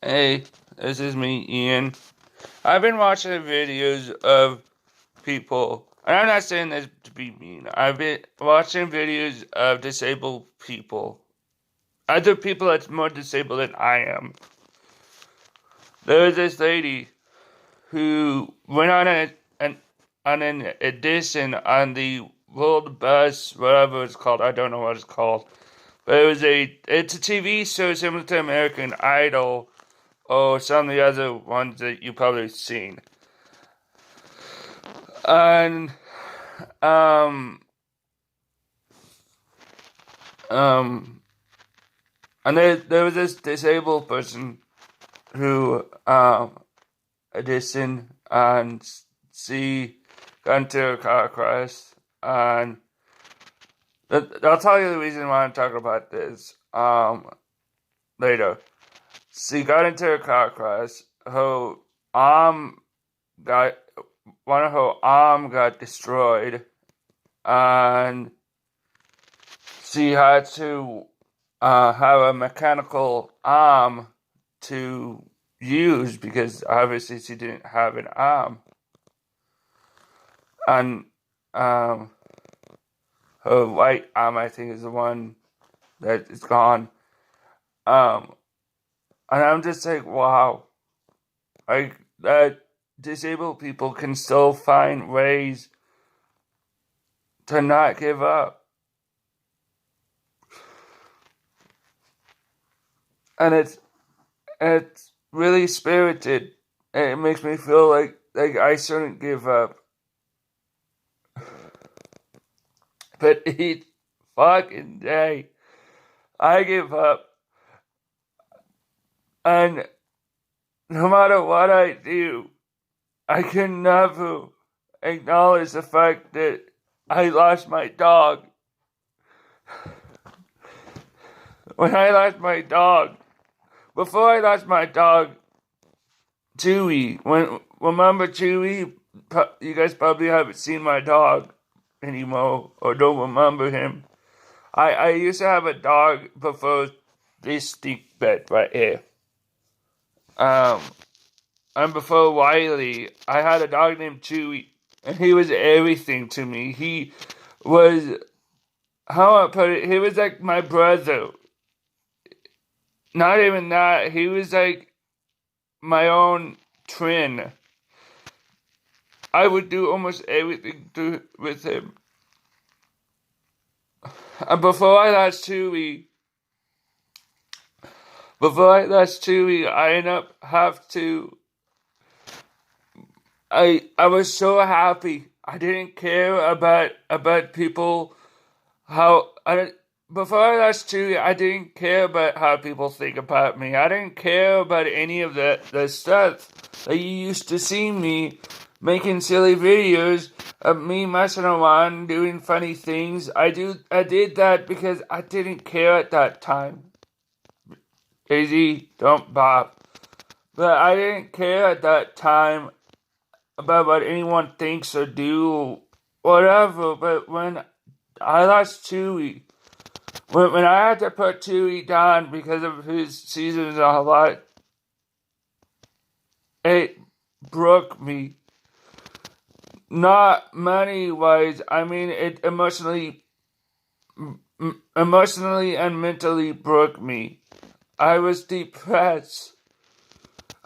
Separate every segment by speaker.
Speaker 1: Hey, this is me, Ian. I've been watching videos of people, and I'm not saying this to be mean. I've been watching videos of disabled people, other people that's more disabled than I am. There was this lady who went on an edition on the World Bus, whatever it's called. I don't know what it's called, but it's a TV show similar to American Idol or some of the other ones that you probably seen. And um um and there was this disabled person who auditioned and she got into a car crash, and I'll tell you the reason why I'm talking about this later. She got into a car crash. Her arm got one of her arm got destroyed, and she had to have a mechanical arm to use because obviously she didn't have an arm. And her right arm, I think, is the one that is gone. And I'm just like, wow. Like, that disabled people can still find ways to not give up. And it's really spirited. And it makes me feel like I shouldn't give up. But each fucking day, I give up. And no matter what I do, I can never acknowledge the fact that I lost my dog. When I lost my dog, before I lost my dog, Chewy, remember Chewy? You guys probably haven't seen my dog anymore or don't remember him. I used to have a dog before this steep bed right here. And before Wiley, I had a dog named Chewy, and he was everything to me. He was, how I put it, he was like my brother. Not even that, he was like my own twin. I would do almost everything with him. And before I lost Chewy, I ended up I was so happy. I didn't care about people. Before I lost Chewy, I didn't care about how people think about me. I didn't care about any of the stuff that you used to see me making silly videos of me messing around, doing funny things. I did that because I didn't care at that time. Daisy, don't bop. But I didn't care at that time about what anyone thinks or do, whatever. But when I lost Chewy, when I had to put Chewy down because of his seasons a lot, it broke me. Not money-wise, I mean it emotionally and mentally broke me. I was depressed.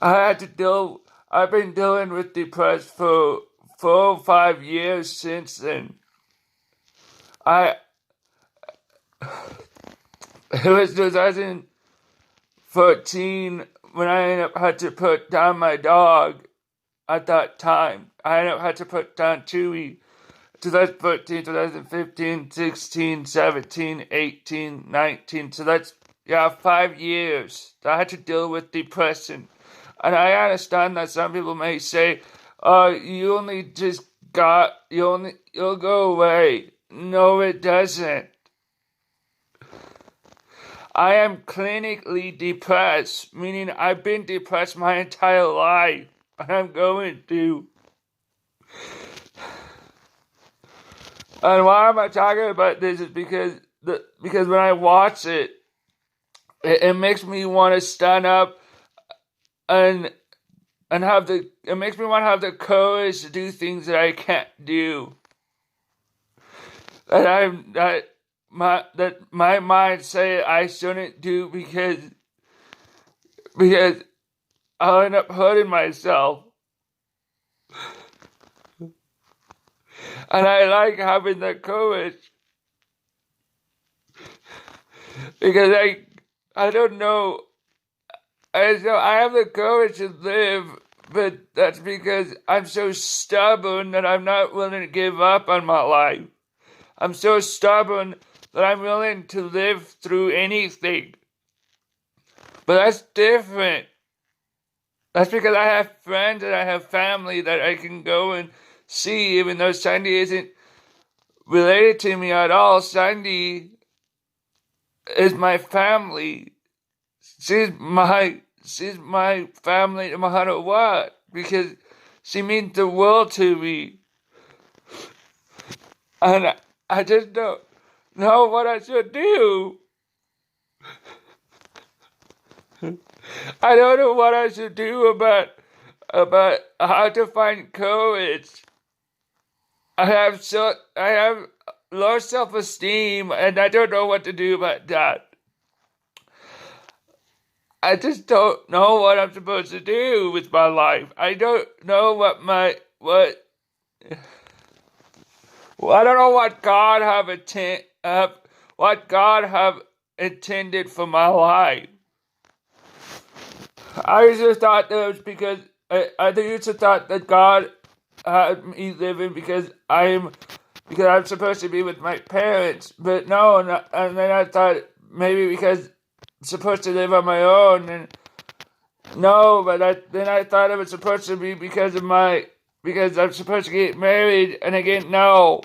Speaker 1: I've been dealing with depression for 4 or 5 years since then. It was 2014 when I ended up had to put down my dog at that time. I ended up had to put down Chewy. 2014, 2015, 16, 17, 18, 19. So that's, 5 years. I had to deal with depression. And I understand that some people may say, you'll go away. No, it doesn't. I am clinically depressed, meaning I've been depressed my entire life. And I'm going to. And why am I talking about this is because when I watch it, it makes me want to stand up and it makes me want to have the courage to do things that I can't do. That my mind say I shouldn't do because I'll end up hurting myself. And I like having that courage because I don't know. I have the courage to live, but that's because I'm so stubborn that I'm not willing to give up on my life. I'm so stubborn that I'm willing to live through anything. But that's different. That's because I have friends and I have family that I can go and see, even though Sandy isn't related to me at all. Sandy is my family. She's my family no matter what, because she means the world to me. And I just don't know what I should do. I don't know what I should do about how to find courage. I have low self-esteem, and I don't know what to do about that. I just don't know what I'm supposed to do with my life. I don't know I don't know what God have intended for my life. I used to thought that it was because I used to thought that God had me living because I'm supposed to be with my parents, but no, and then I thought maybe because I'm supposed to live on my own, and no, but then I thought it was supposed to be because I'm supposed to get married, and again, no.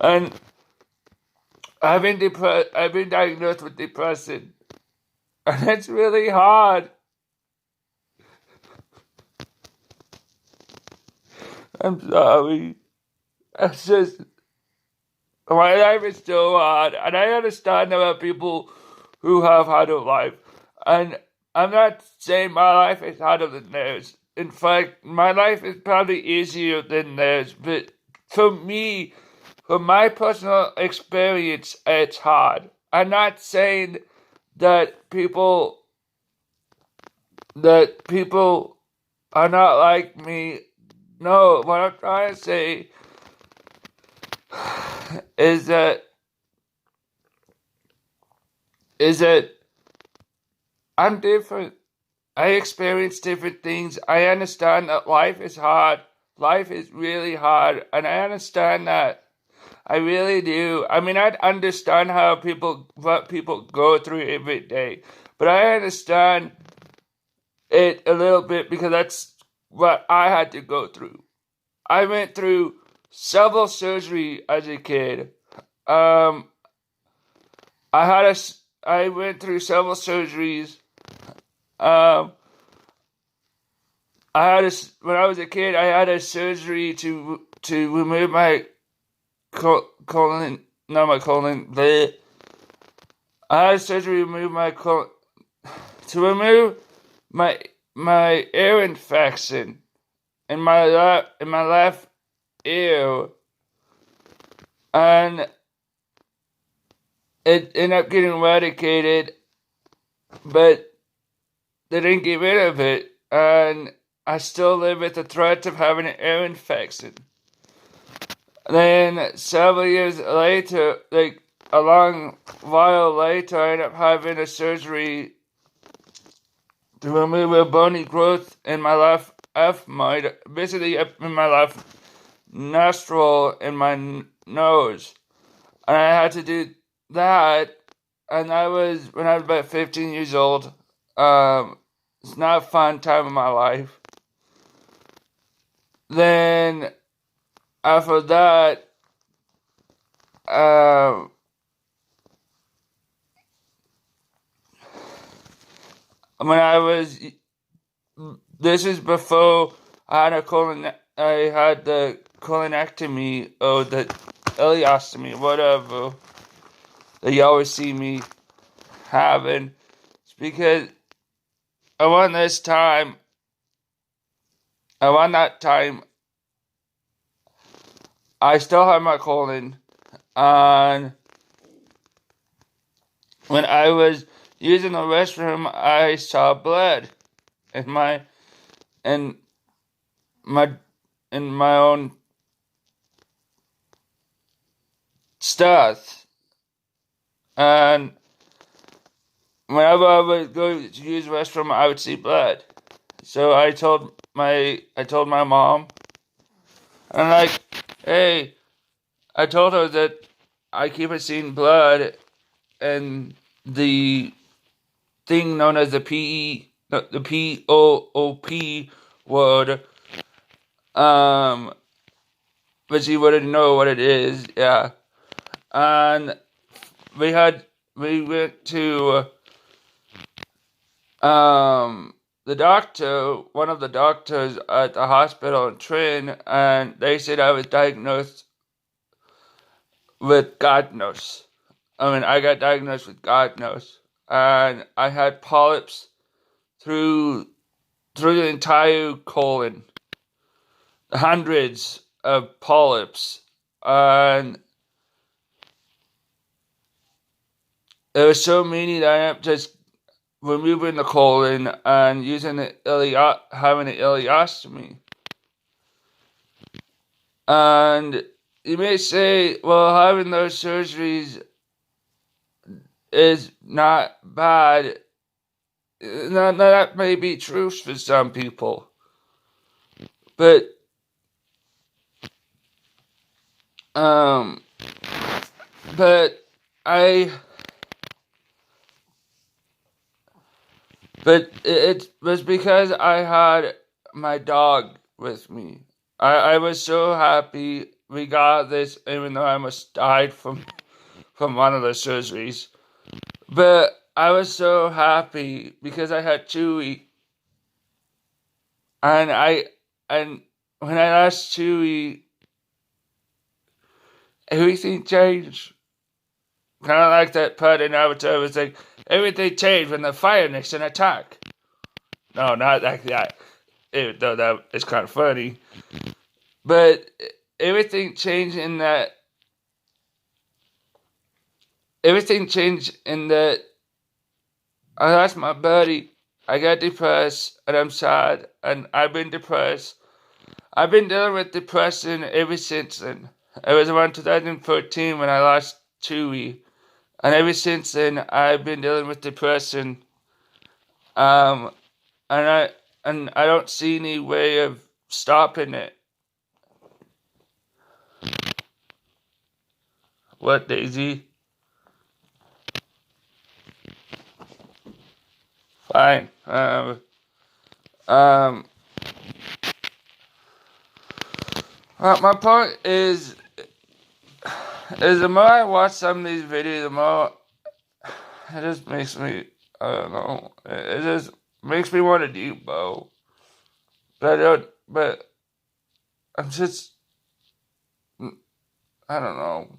Speaker 1: And I've been diagnosed with depression, and it's really hard. I'm sorry. It's just, my life is so hard, and I understand about people who have harder life. And I'm not saying my life is harder than theirs. In fact, my life is probably easier than theirs. But for me, from my personal experience, it's hard. I'm not saying that people are not like me. No, what I'm trying to say is that I'm different. I experience different things. I understand that life is hard. Life is really hard, and I understand that. I really do. I mean, I understand what people go through every day, but I understand it a little bit because that's what I had to go through. I went through several surgery as a kid. Um, I went through several surgeries. Um, when I was a kid, I had a surgery to remove my colon, not my colon. I had a surgery to remove my colon, to remove my ear infection in my left ear, and it ended up getting eradicated, but they didn't get rid of it, and I still live with the threat of having an ear infection. Then several years later, like a long while later, I ended up having a surgery to remove a bony growth in my left ethmoid, basically in my left nostril in my nose. And I had to do that, and that was when I was about 15 years old. It's not a fun time in my life. Then after that, when I was, this is before I had a I had the colonectomy or the ileostomy, whatever that you always see me having, it's because around that time, I still had my colon, and when I was using the restroom, I saw blood in in my in my own stuff, and whenever I would go to use the restroom, I would see blood. So I told my mom, and like, hey, I told her that I keep seeing blood and the thing known as the POOP word, but she wouldn't know what it is, yeah. And we went to the doctor, one of the doctors at the hospital in Trin, and they said I was diagnosed with God knows. I got diagnosed with God knows, and I had polyps through the entire colon, hundreds of polyps, and there were so many that I ended up just removing the colon and using having an ileostomy. And you may say, well, having those surgeries is not bad. Now, that may be true for some people, but but I but it was because I had my dog with me. I was so happy we got this, even though I almost died from one of the surgeries. But I was so happy because I had Chewy, and when I lost Chewy, everything changed. Kind of like that part in Avatar was like, everything changed when the Fire Nation attacked. No, not like that. Though that is kind of funny. But everything changed in that. Everything changed in that I lost my buddy. I got depressed, and I'm sad, and I've been depressed. I've been dealing with depression ever since then. It was around 2014 when I lost Chewy, and ever since then I've been dealing with depression. Um, and I don't see any way of stopping it. What, Daisy? Fine. My point is the more I watch some of these videos, the more it just makes me, I don't know, it just makes me want to debo. But I don't, but I'm just, I don't know.